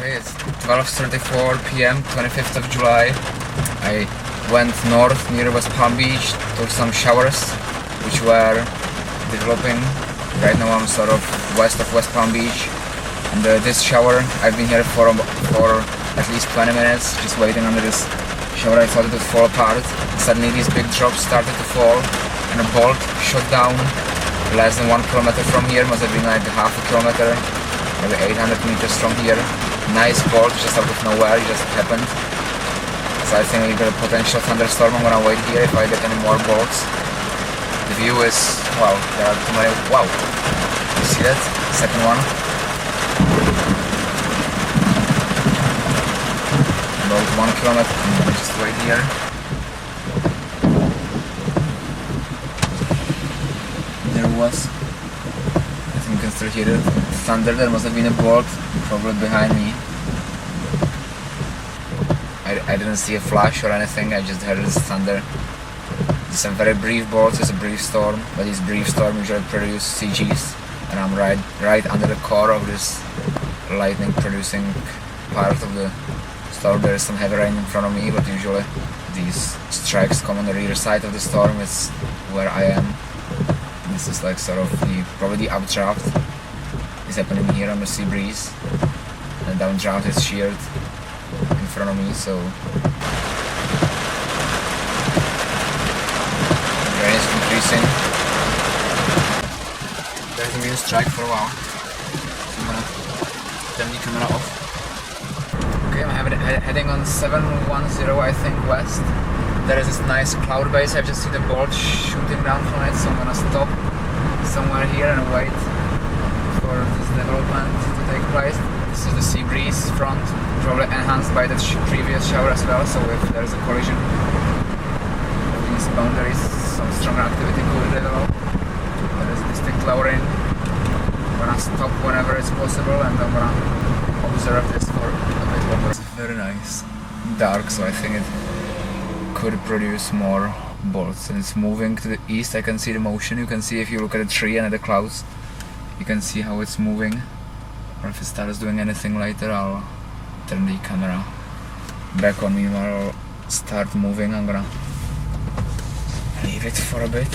Okay, it's 12:34 p.m. 25th of July. I went north near West Palm Beach, took some showers which were developing. Right now I'm sort of west of West Palm Beach, and this shower, I've been here for at least 20 minutes just waiting under this shower. I thought it would fall apart. Suddenly these big drops started to fall and a bolt shot down less than 1 kilometer from here. Must have been like half a kilometer, maybe 800 meters from here. Nice bolt just out of nowhere, it just happened. So I think we got a potential thunderstorm. I'm gonna wait here if I get any more bolts. The view is, wow, there are too many, wow. You see that? Second one. About 1 kilometer, I'm gonna just wait here. There was, I think you can still hear it, thunder. There must have been a bolt probably behind me. I didn't see a flash or anything, I just heard this thunder. It's a very brief bolt, it's a brief storm, but these brief storms usually produce CGs, and I'm right under the core of this lightning producing part of the storm. There is some heavy rain in front of me, but usually these strikes come on the rear side of the storm. It's where I am. This is like sort of probably the updraft is happening here on the sea breeze, and the downdraft is sheared in front of me, so the rain is increasing. There hasn't been a strike for a while. I'm gonna turn the camera off. Okay, I'm heading on 710, I think, west. There is this nice cloud base. I've just seen the bolt shooting down from it, so I'm gonna stop somewhere here and wait for this development to take place. This is the sea breeze front, probably enhanced by the previous shower as well, so if there is a collision of these boundaries, some stronger activity could develop. There is distinct lowering. I'm gonna stop whenever it's possible and I'm gonna observe this for a bit longer. It's very nice. Dark, so I think it could produce more bolts. And it's moving to the east. I can see the motion. You can see if you look at the tree and at the clouds, you can see how it's moving. Or if it starts doing anything later, I'll turn the camera back on me while I'll start moving. I'm gonna leave it for a bit.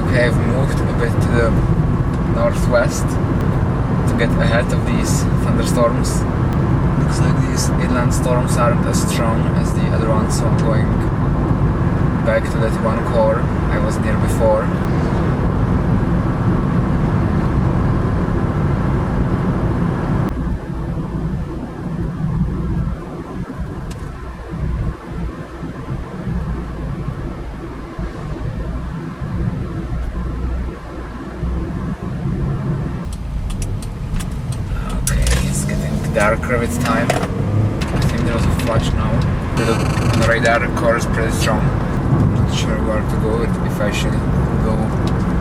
Okay, I've moved a bit to the northwest to get ahead of these thunderstorms. Looks like these inland storms aren't as strong as the other ones, so I'm going back to that one core I was near before. Darker with time. I think there was a flash now. The radar core is pretty strong. I'm not sure where to go, if I should go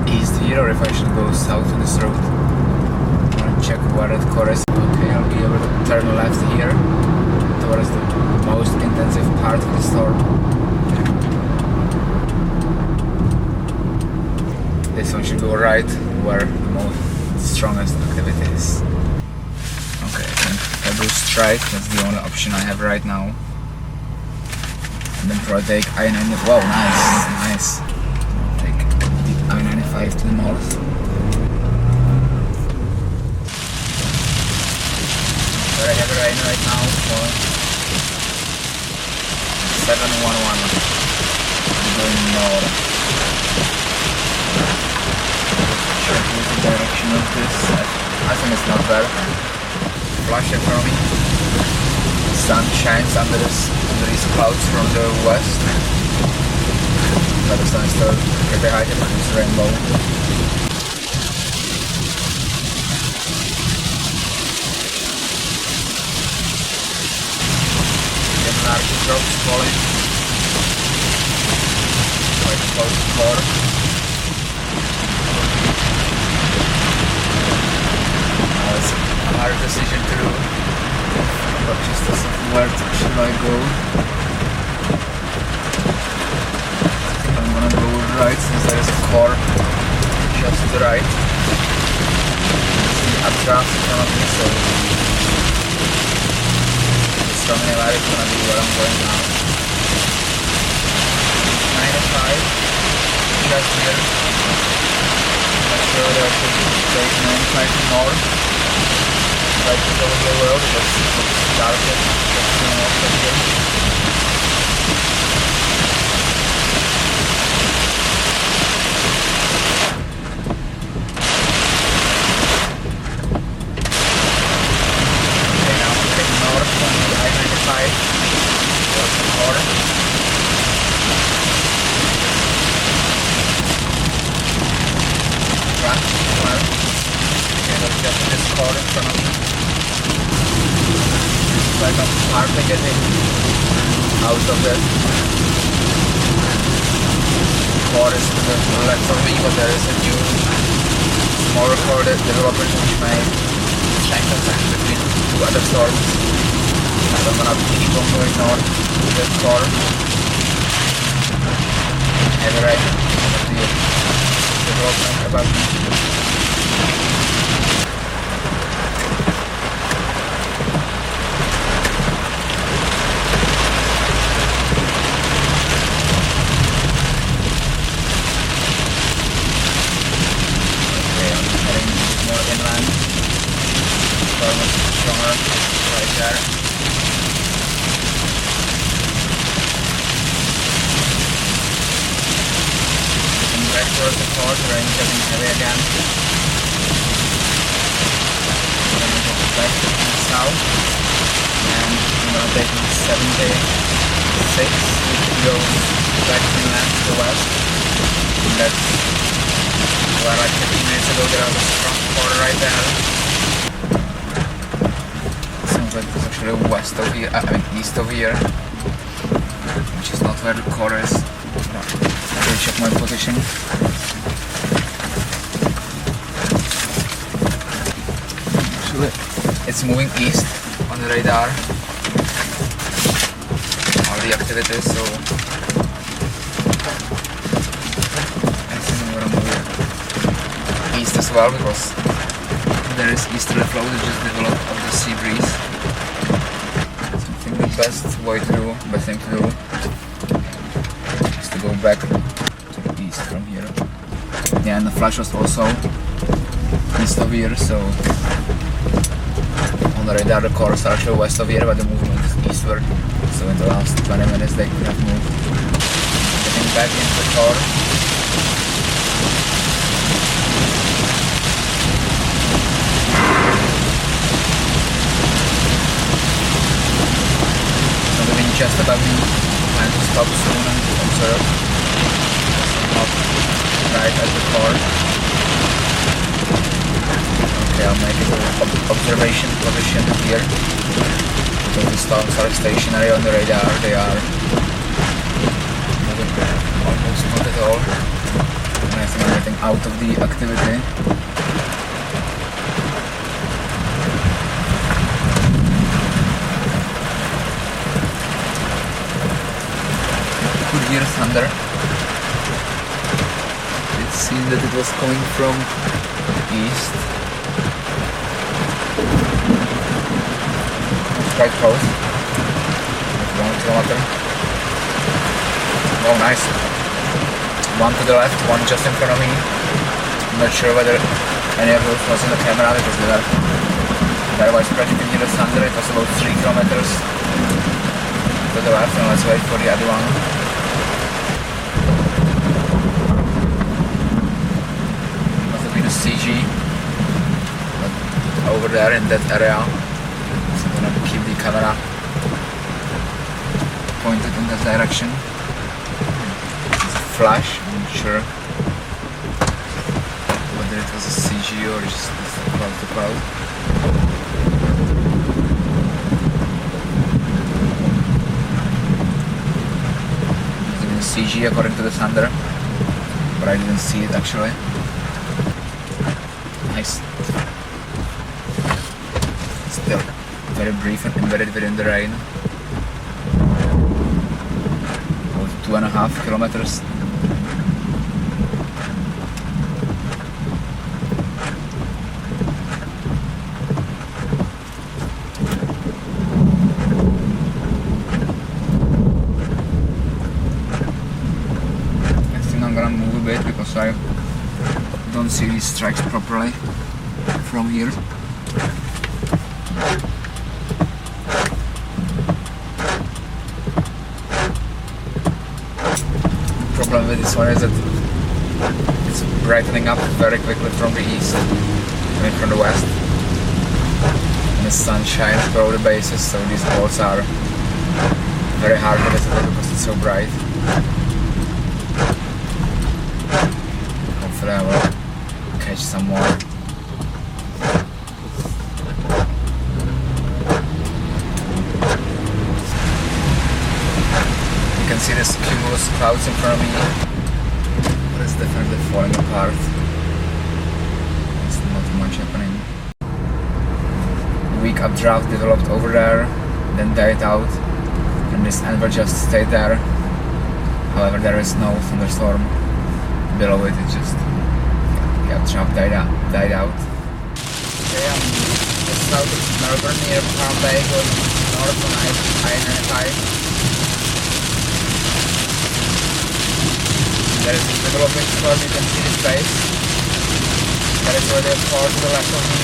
east here or if I should go south on this road. I'm gonna check where that core is. Okay, I'll be able to turn left here towards the most intensive part of the storm. This one should go right where the most strongest activity is. Okay, I think I'll do strike, that's the only option I have right now. And then probably take I-90, wow, nice. Take the I-95 to the north. But I have rain right now for 711. I'm going north. Check the direction of this. I think it's not bad. Flash in front of me. The sun shines under these clouds from the west. But the sun is still pretty high to produce a rainbow. Get large drops falling. Quite close to core. It's a hard decision to do, but just as where should I go? I think I'm gonna go right since there is a core just to the right. See the updraft in front of me, so The stormy area is gonna be where I'm going now. 95, just here. Not sure whether I should take 95 north, like to go over the world, but it's darker, just to north from here. Hardly getting out of the forest to the left of me, but there is a new small recorded development which may strengthen between two other storms. And I'm gonna keep on going north to the storm. Heavy rain of the development above me. Towards the port, rain getting heavy again. Then we go back to the south, and I'm gonna take 76, which goes back inland to the west. And that's where like 15 minutes ago there was a strong port right there. Seems like it's actually west of here, east of here, which is not where the core is. I will check my position. Actually, it's moving east on the radar. All the activities, so I think I'm gonna move east as well because there is easterly flow that just developed of the sea breeze. So I think the best thing to do is to go back to the east from here. Yeah, and the flash was also east of here, so on the radar the cores are actually west of here, but the movement is eastward. So in the last 20 minutes they could have moved. Getting back into the core. So the wind just above me, plan to stop soon and to observe. Not right at the core. Okay, I'll make it an observation position here. So the storms are stationary on the radar, they are moving almost not at all. And I think I'm getting out of the activity. Could hear thunder. It seemed that it was coming from east. Quite close. 1 kilometer. Oh, nice. One to the left, one just in front of me. I'm not sure whether any of those was in the camera because they were otherwise practically near the thunder. It was about 3 kilometers to the left, and let's wait for the other one. Must have been a CG over there in that area. I'm gonna keep the camera pointed in that direction. It's a flash, I'm not sure whether it was a CG or just cloud to cloud. It was a CG according to the thunder, but I didn't see it actually. Nice. Still very brief and embedded within the rain. About 2.5 kilometers. why I don't see these strikes properly from here. The problem with this one is that it's brightening up very quickly from the east, I mean from the west. And the sun shines below the bases, so these balls are very hard to visit because it's so bright. Hopefully I will catch some more. You can see this cumulus clouds in front of me, but it's definitely falling apart. There's not much happening. Weak updraft developed over there, then died out, and this anvil just stayed there. However, there is no thunderstorm below it, it's just the updraft died out. Okay, I'm just south of Melbourne near Fort Lauderdale, north on I-95. There is a developing storm, you can see this base. There is already a port to the left of me.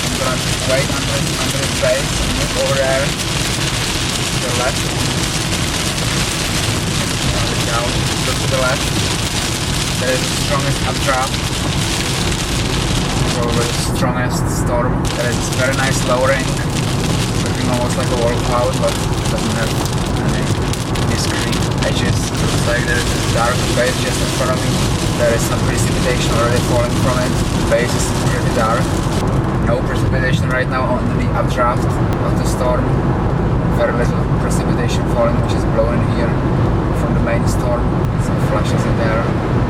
I'm gonna wait under this base and move over there to the left. Down, look to the left. There is the strongest updraft. Probably the strongest storm. There is this very nice lowering, looking almost like a wall cloud, but doesn't have any discrete edges. Looks like there is this dark base just in front of me. There is some precipitation already falling from it. The base is pretty dark. No precipitation right now on the updraft of the storm. Very little precipitation falling, which is blowing here from the main storm. Some flashes in there.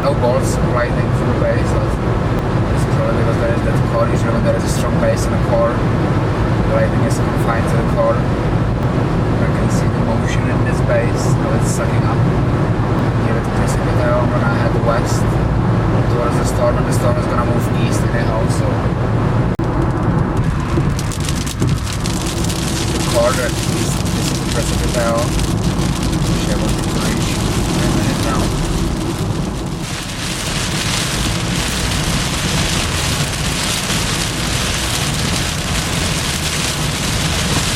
No bolts of lightning from the base, but it's probably because there is that core. Usually when there is a strong base in the core, the lightning is confined to the core. I can see the motion in this base, how it's sucking up. Here at the precipitation, I'm gonna head west towards the storm, and the storm is gonna move east anyhow, so the core that is this is the precipitation, which I want to reach in a minute now.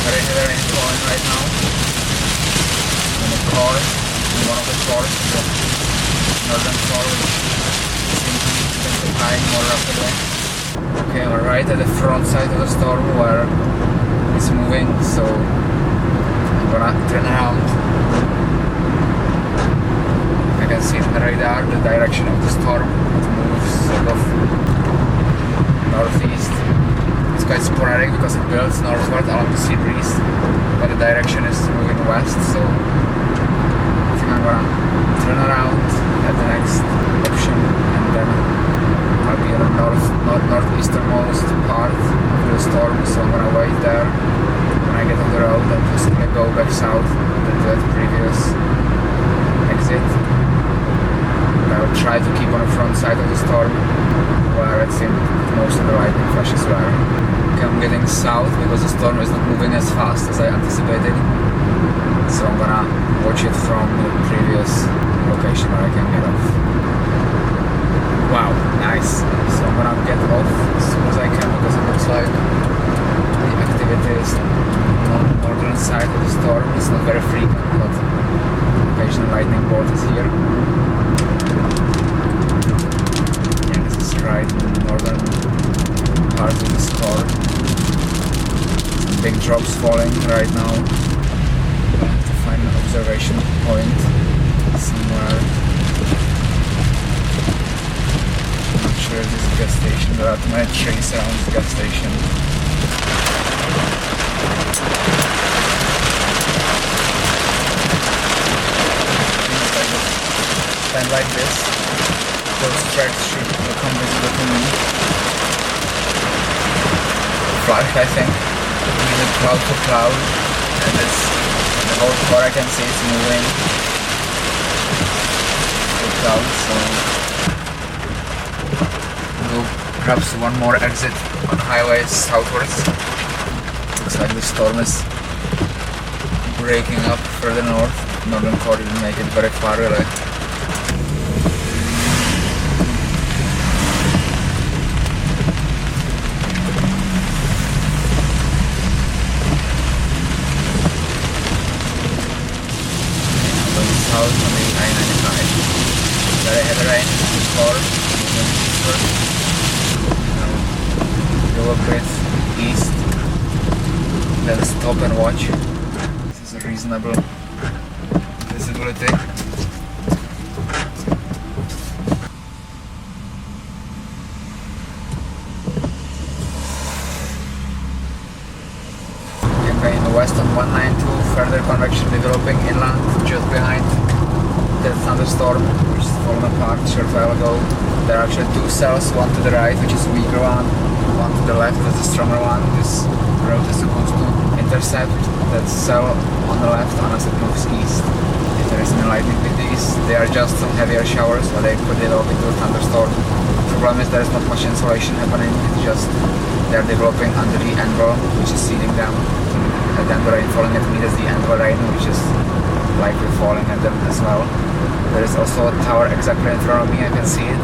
Very heavy rain falling right now. And the core, one of the cores, the northern core, which seems to be intensifying more rapidly. Okay, we're right at the front side of the storm where it's moving, so I'm gonna turn around. I can see from the radar the direction of the storm. It moves sort of northeast. It's quite sporadic because it builds northward along the sea breeze, but the direction is moving west, so I think I'm gonna turn around at the next option, and then I'll be in the northeasternmost part of the storm, so I'm gonna wait there. When I get on the road, I'm just gonna go back south to that previous exit. I'll try to keep on the front side of the storm, where it seemed most of the lightning flashes were. Okay, I'm getting south because the storm is not moving as fast as I anticipated. So I'm gonna watch it from the previous location where I can get off. Wow, nice. So I'm gonna get off as soon as I can because it looks like the activity is on the northern side of the storm. It's not very frequent, but occasional lightning bolt is here. Right in the northern part of the core. Some big drops falling right now. I have to find an observation point somewhere. I'm not sure if this is a gas station. There are too many trees around the gas station. Stand like this. Those tracks should become visible to me. Flash, I think, either cloud to cloud, and the whole core I can see is moving to clouds, so we'll go perhaps one more exit on highway southwards. Looks like the storm is breaking up further north. Northern core didn't make it very far really. core, moving eastward. Now, go a bit east, then stop and watch. This is a reasonable visibility. In the west on 192, further convection developing inland just behind the thunderstorm, which is fallen apart a short while ago. There are actually two cells, one to the right, which is a weaker one to the left, that's the stronger one. This road is supposed to intercept that cell on the left unless it moves east. If there is any lightning with these, they are just some heavier showers, but they could develop into a thunderstorm. The problem is there is not much insulation happening, it's just they are developing under the anvil, which is seeding them. And then the rain falling at me, that's the anvil rain, which is likely falling at them as well. There is also a tower exactly in front of me, I can see it,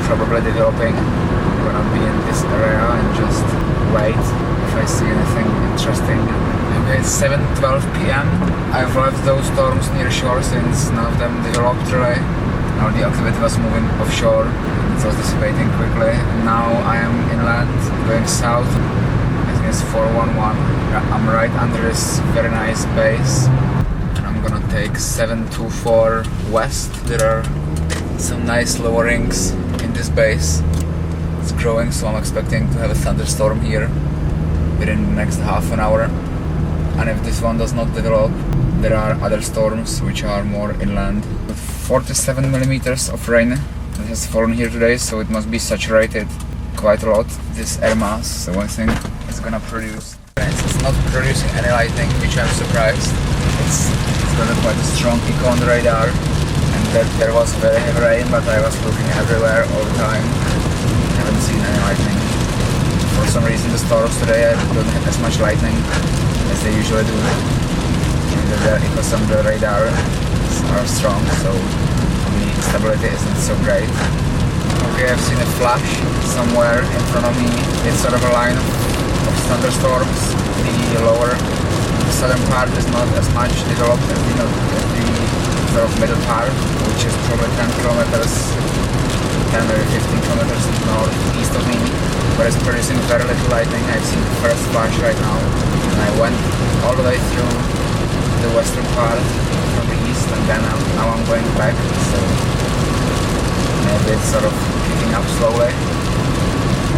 probably developing. I'm gonna be in this area and just wait if I see anything interesting. Okay, it's 7:12 p.m. I've left those storms near shore since none of them developed really. Now the activity was moving offshore, it was dissipating quickly. And now I am inland, going south. It's 411. I'm right under this very nice base. I'm gonna take 724 west. There are some nice lowerings in this base. It's growing, so I'm expecting to have a thunderstorm here within the next half an hour. And if this one does not develop, there are other storms which are more inland. With 47 millimeters of rain that has fallen here today, so it must be saturated quite a lot, this air mass, so I think it's gonna produce. It's not producing any lightning, which I'm surprised. It's got a quite a strong echo on the radar, and that there was very heavy rain, but I was looking everywhere all the time. I haven't seen any lightning. For some reason the storms today don't have as much lightning as they usually do. And the echoes on the radar are strong, so the stability isn't so great. Okay, I've seen a flash somewhere in front of me. It's sort of a line of thunderstorms. The lower, the southern part is not as much developed as the sort of middle part, which is probably 10 kilometers, 10 or 15 kilometers northeast of me, but it's producing very little lightning. I've seen the first flash right now, and I went all the way through the western part from the east, and then now I'm going back, so maybe it's sort of picking up slowly,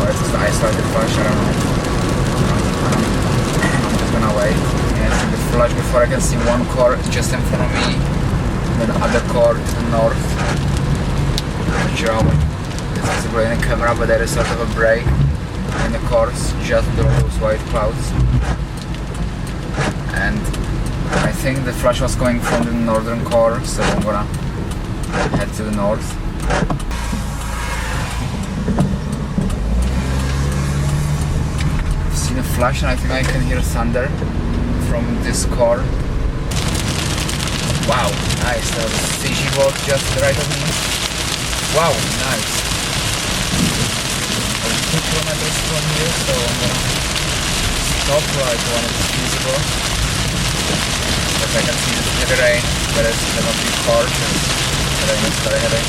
or it's just the isolated flash, I don't know. I'm just gonna wait. Yeah, I see the flash before I can see one core just in front of me, then the other core to the north. I'm not sure how it's visible in the camera, but there is sort of a break in the cores just below those white clouds. And I think the flash was going from the northern core, so I'm gonna head to the north. I've seen a flash and I think I can hear thunder from this core. Wow, nice. There was a CG boat just right of me. Wow, nice. I'm 2 kilometers from here, so I'm gonna stop right when it's visible. But I can see this heavy rain, but it's not be core because the rain is very heavy.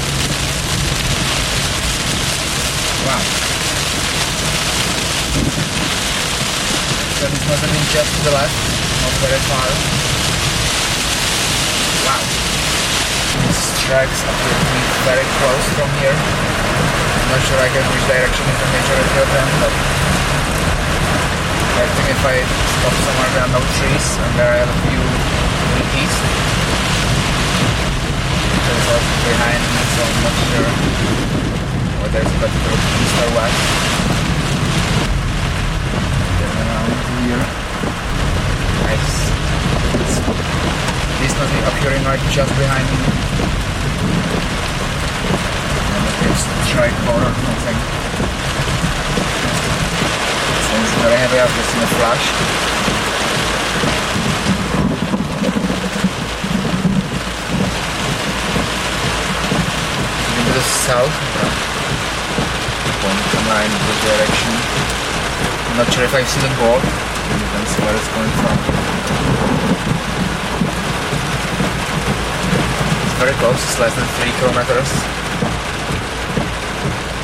Wow. So this must have been just to the left, not very far. Wow. These strikes appear to be very close from here. I'm not sure I can which direction is the majority of them, but I think if I stop somewhere there are no trees and there I have a view to the east. There's also behind me, so I'm not sure whether it's better to look east or west. Then around here. Nice. This must be appearing right just behind me. And it's tri-core or something. It's very heavy, I've just seen a flash. Into the south, point in line in this direction. I'm not sure if I see the boat, you can see where it's coming from. It's very close, it's less than 3 kilometers.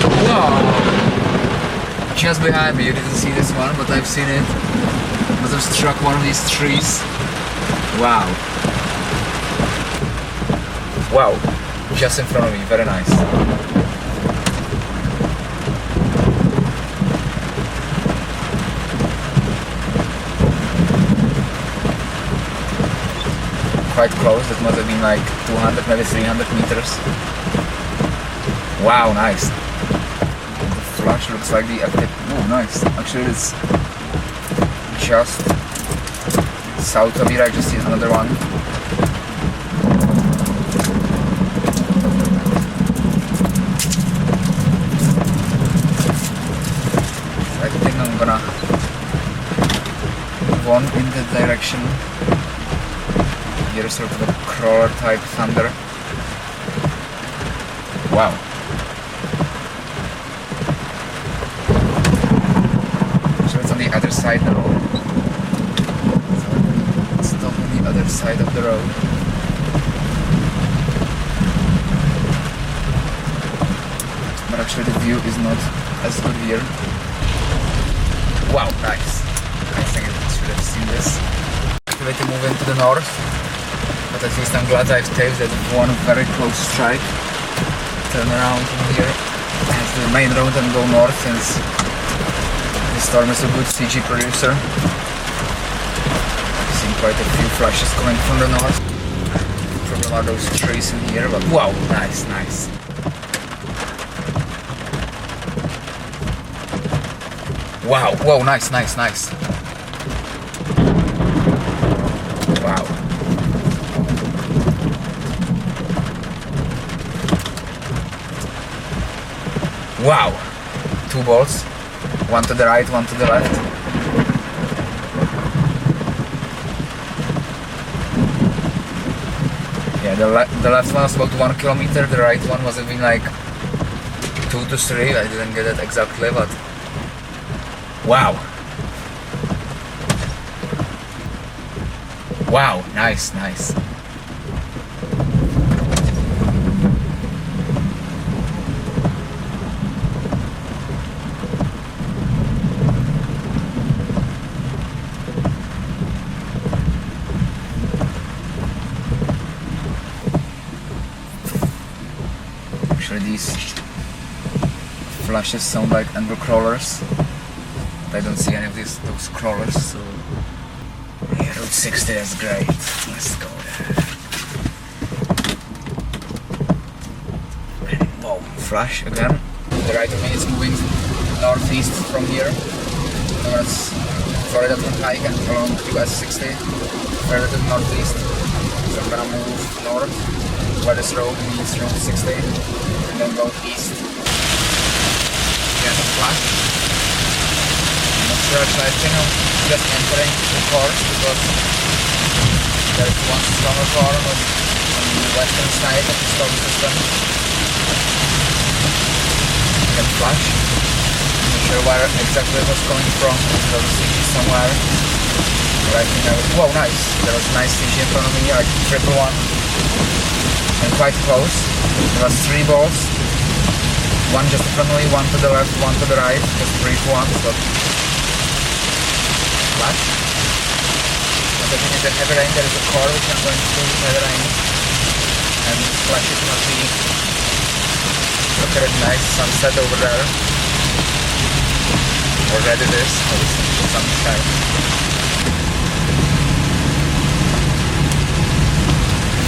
Whoa! Just behind me, you didn't see this one, but I've seen it. Must have struck one of these trees. Wow. Wow. Just in front of me, very nice. Quite close, that must have been like 200, maybe 300 meters. Wow, nice. The flash looks like the active. Oh, nice. Actually, it's just south of here. I just see another one. I think I'm gonna move on in that direction. Here's sort of a crawler type thunder. Wow. So it's on the other side now. So stop on the other side of the road. But actually the view is not as good here. Wow, nice. I think I should have seen this. Activity moving to the north. But at least I'm glad I've taped that one very close strike. Turn around from here, head to the main road and go north, since the storm is a good CG producer. I've seen quite a few flashes coming from the north. The problem are those trees in here, but wow, nice, nice. Wow, whoa, nice, nice, nice. Wow. Wow! 2 balls. One to the right, one to the left. Yeah, the left one was about 1 kilometer, the right one was even like 2 to 3. I didn't get it exactly, but wow! Wow, nice, nice. These flashes sound like anvil crawlers. I don't see any of those crawlers, so yeah, Route 60 is great. Let's go there. Whoa, flash again. The right of me is moving northeast from here towards Florida Turnpike and along US 60 further to the northeast. So I'm gonna move north where this road meets Route 60. And then go east. Get a flash. I'm not sure if I think I'm just entering the course because there is one stronger car on the western side of the storm system. Get a flash. I'm not sure where exactly it was coming from. There was a CG somewhere. But I think I was. Whoa, nice! There was a nice CG in front of me, like triple one. And quite close. There was 3 balls, one just in front of me, one to the left, one to the right, just brief ones, but flash. But I think in the heavy rain there is a car which I'm going to do with heavy rain, and flashes must be, look at it, nice sunset over there, or red it is, or the sun sky.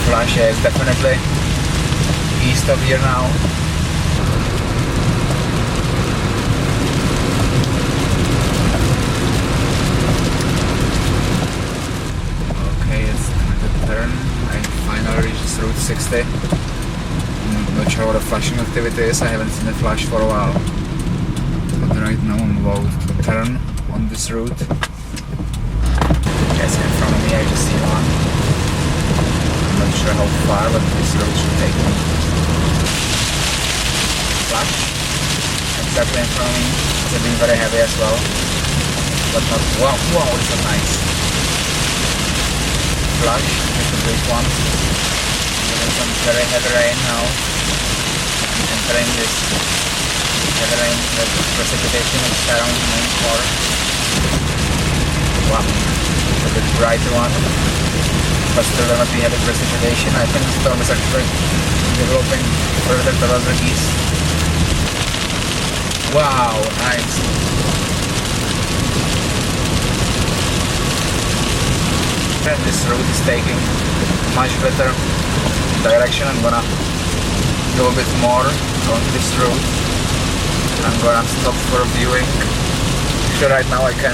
Flash, yeah, is definitely east of here now. Okay, it's the turn. I finally reached Route 60. I'm not sure what the flashing activity is. I haven't seen a flash for a while. But right now I'm about to turn on this route. Yes, in front of me I just see one. I'm not sure how far, but this road should take me. Flash. Exactly in front of me. It's been very heavy as well. But not. Wow, wow, it's so nice. Flash, just a big one. There's some very heavy rain now. I'm entering this heavy rain, the precipitation is around the main core. Wow, a bit brighter one, but still there must be heavy precipitation. I think the storm is actually developing further towards the east. Wow, nice. And this route is taking much better direction. I'm gonna go a bit more on this route. I'm gonna stop for viewing. Actually right now I can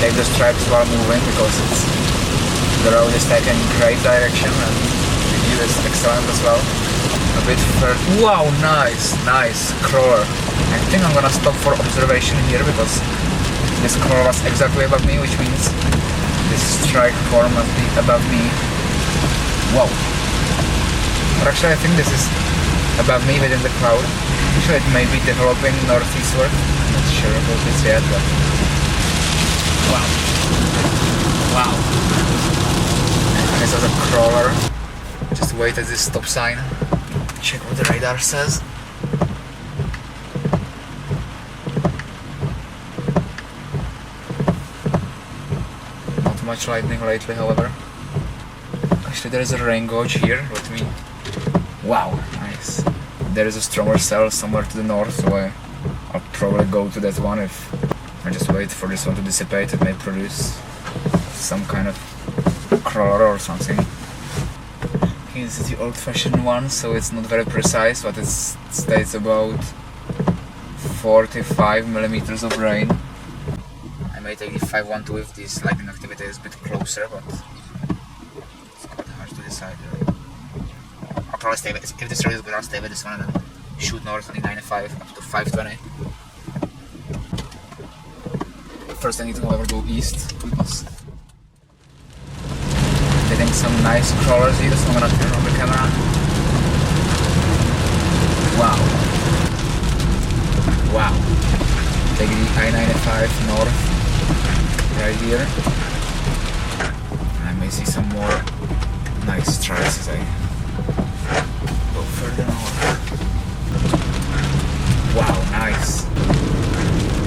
take the stripes while moving because the road is taking great direction and the view is excellent as well. A bit further. Wow, nice crawler. I think I'm gonna stop for observation here because this crawler was exactly above me, which means this strike form must be above me. Wow. But actually I think this is above me within the cloud. Actually it may be developing northeastward. I'm not sure about this yet, but wow. Wow. And this is a crawler. Just wait at this stop sign. Check what the radar says. Not much lightning lately, however. Actually, there is a rain gauge here. Let me. Wow, nice. There is a stronger cell somewhere to the north, so I'll probably go to that one if I just wait for this one to dissipate. It may produce some kind of crawler or something. This is the old-fashioned one, so it's not very precise, but it states about 45 millimeters of rain. I may take the 512 if this lightning activity is a bit closer, but it's quite hard to decide. I'll probably stay with this. If this road is good, I'll stay with this one and then shoot north on the 95 up to 520. First I need to however go east because getting some nice crawlers here, so I'm gonna turn on the camera. Wow. Wow. Take the I-95 north right here. I may see some more nice stripes as I go further north. Wow, nice.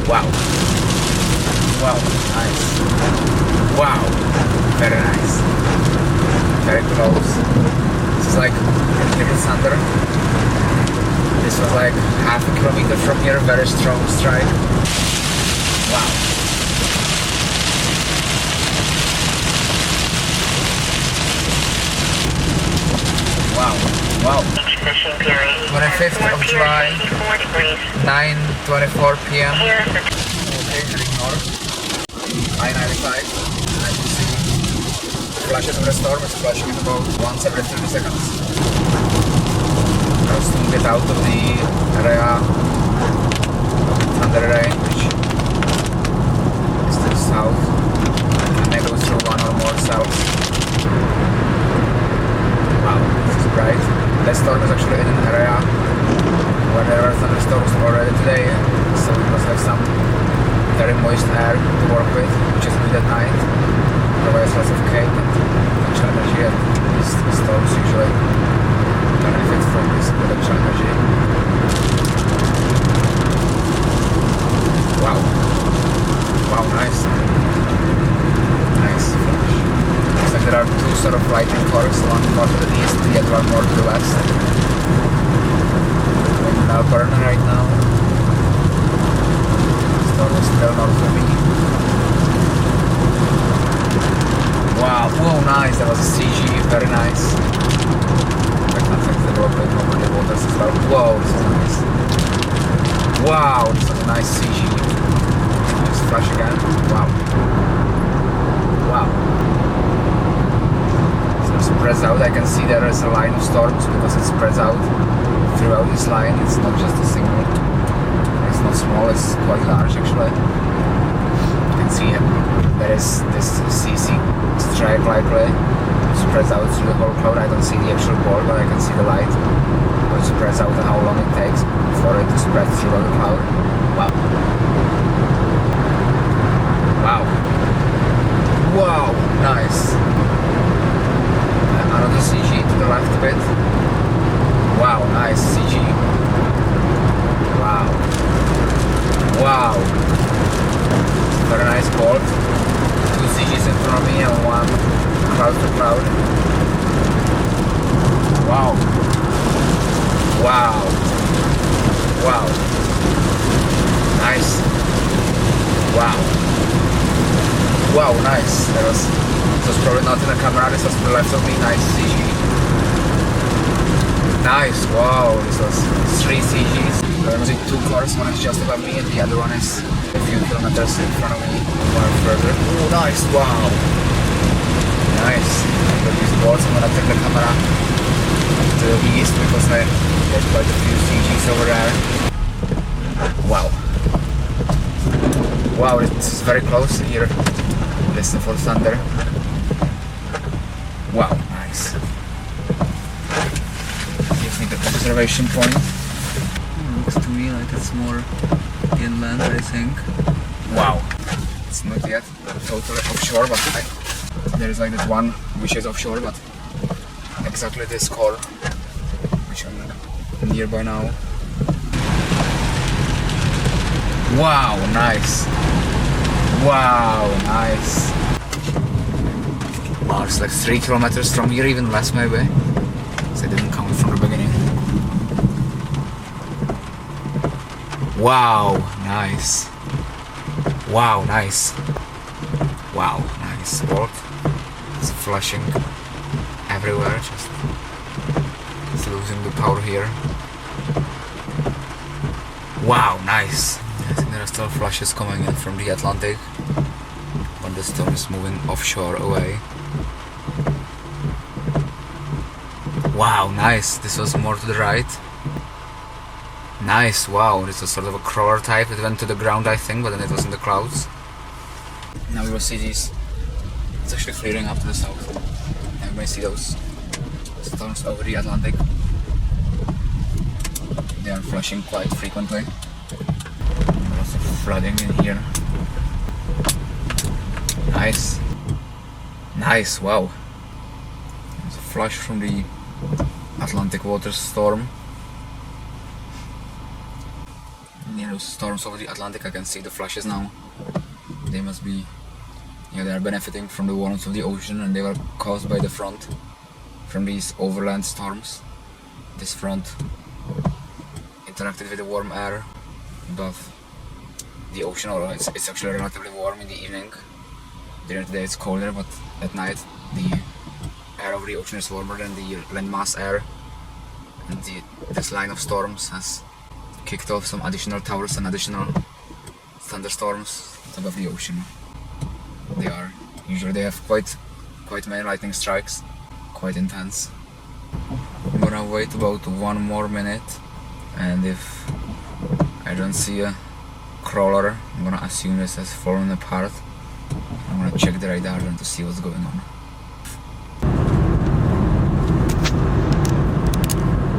Wow. Wow, nice. Wow, very nice. Very close. This is like, can you hear the thunder? This was like half a kilometer from here, very strong strike. Wow. Wow, wow. 25th of July, 9:24 p.m. Okay, heading north. I-95. I can see flashes of the storm. It's flashing at about once every 30 seconds. I'll soon get out of the area of the thunder rain, which is to the south. I may go through one or more south. Wow, this is bright. That storm is actually in an area where there are thunderstorms already today, so we must have some very moist air to work with, which is good at night. Otherwise lots of cape and potential energy, and these storms usually benefit from this potential energy. Wow. Wow, nice. Nice flash. Looks like there are two sort of lightning corks, one more to the east, the other one more to the west. We're in Melbourne right now. Is still not for me. Wow, whoa, nice, that was a CG, very nice. I can't think the road over the waters as well. Whoa, this is nice. Wow, this is a nice CG. Nice flash again. Wow. Wow. So it spreads out. I can see there is a line of storms because it spreads out throughout this line. It's not just a single. It's not small, it's quite large actually. You can see there is this CC stripe likely. It spreads out through the whole cloud. I don't see the actual ball, but I can see the light. It spreads out and how long it takes for it to spread through the cloud. Wow. Wow. Wow, nice. Another CG to the left a bit. Wow, nice CG. Wow. cold. 2 CGs in front of me and 1 cloud to cloud. Wow. Wow. Wow. Nice. Wow. Wow, nice. This was probably not in the camera, this was to the left of me. Nice CG. Nice, wow, this was 3 CGs. There was 2 cars, one is just above me and the other one is a few kilometers in front of me, one further. Oh, nice, wow. Nice. Got these boards, I'm gonna turn the camera to the east because I get quite a few CGs over there. Wow. Wow, this is very close here. Listen for thunder. Wow, nice. Gives me the observation point. Looks to me like it's more inland, I think. Wow. It's not yet totally offshore, but there is like this one which is offshore, but exactly this core, which I'm nearby now. Wow, nice. Wow, nice. Oh, it's like 3 kilometers from here, even less maybe. So I didn't count from the beginning. Wow, nice. Wow, nice. Wow, nice. World. It's flashing everywhere, just it's losing the power here. Wow, nice. I think there are still flashes coming in from the Atlantic when the storm is moving offshore away. Wow, nice. This was more to the right. Nice, wow. This was sort of a crawler type. It went to the ground, I think, but then it was in the clouds. Now you will see these. It's actually clearing up to the south. And you may see those storms over the Atlantic. They are flashing quite frequently. Lots of flooding in here. Nice. Nice, wow. There's a flash from the Atlantic water storm. Near those storms over the Atlantic, I can see the flashes now. They must be, yeah, they are benefiting from the warmth of the ocean, and they were caused by the front from these overland storms. This front interacted with the warm air above the ocean, or it's actually relatively warm in the evening. During the day it's colder, but at night the air over the ocean is warmer than the landmass air, and this line of storms has kicked off some additional towers and additional thunderstorms above the ocean. They have quite many lightning strikes, quite intense. I'm gonna wait about 1 more minute, and if I don't see a crawler, I'm gonna assume this has fallen apart. I'm gonna check the radar and to see what's going on.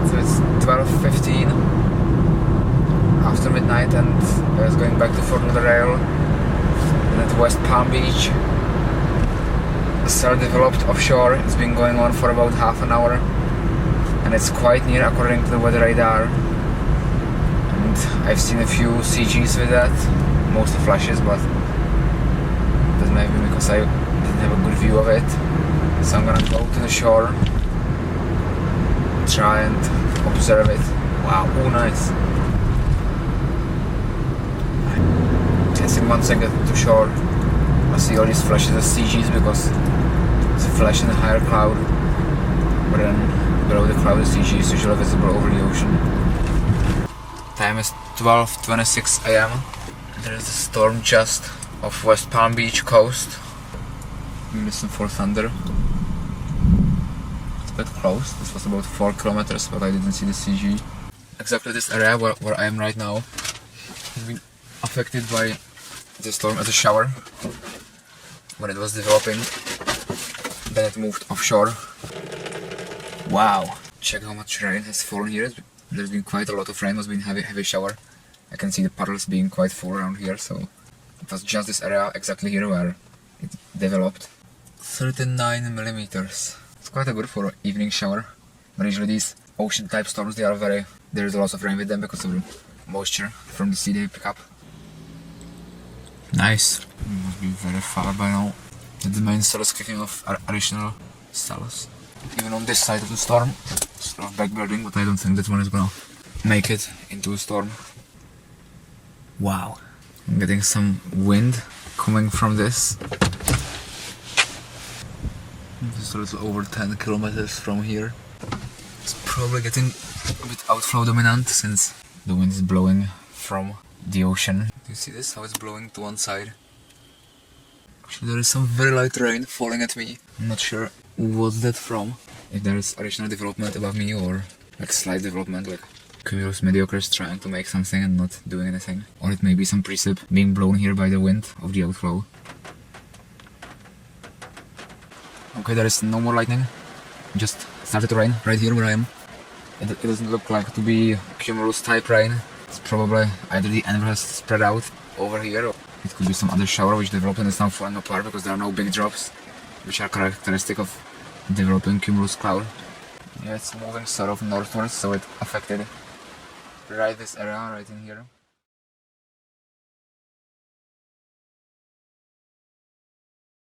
So it's 12:15 after midnight, and I was going back to Fort Lauderdale and at West Palm Beach. A cell developed offshore. It's been going on for about half an hour, and it's quite near according to the weather radar. And I've seen a few CGs with that, mostly flashes, but that may be because I didn't have a good view of it. So I'm gonna go to the shore, try and observe it. Wow, oh nice. I think once I get to shore, I see all these flashes as CGs because it's a flash in a higher cloud, but then below the cloud the CG is usually visible over the ocean. Time is 12:26 AM. There is a storm just off West Palm Beach coast. Listen for thunder. It's a bit close. This was about 4 kilometers, but I didn't see the CG. Exactly this area where I am right now has been affected by the storm as a shower when it was developing. Then it moved offshore. Wow! Check how much rain has fallen here. There's been quite a lot of rain. It's been heavy shower. I can see the puddles being quite full around here, so it was just this area exactly here where it developed. 39 millimeters. It's quite a good for an evening shower. But usually these ocean type storms, there is a lot of rain with them because of the moisture from the sea they pick up. Nice. It must be very far by now. The main cell is kicking off additional cells. Even on this side of the storm, sort of backbirding, but I don't think that one is gonna make it into a storm. Wow. I'm getting some wind coming from this. This is over 10 kilometers from here. It's probably getting a bit outflow dominant since the wind is blowing from the ocean. Do you see this? How it's blowing to one side? Actually, there is some very light rain falling at me. I'm not sure what's that from. If there is additional development above me or like slight development, like cumulus mediocres trying to make something and not doing anything. Or it may be some precip being blown here by the wind of the outflow. Okay, there is no more lightning. Just started to rain right here where I am. It doesn't look like to be cumulus type rain. It's probably either the anvil has spread out over here, or it could be some other shower which developed and is now falling apart because there are no big drops, which are characteristic of developing cumulus cloud. Yeah, it's moving sort of northwards, so it affected right this area right in here.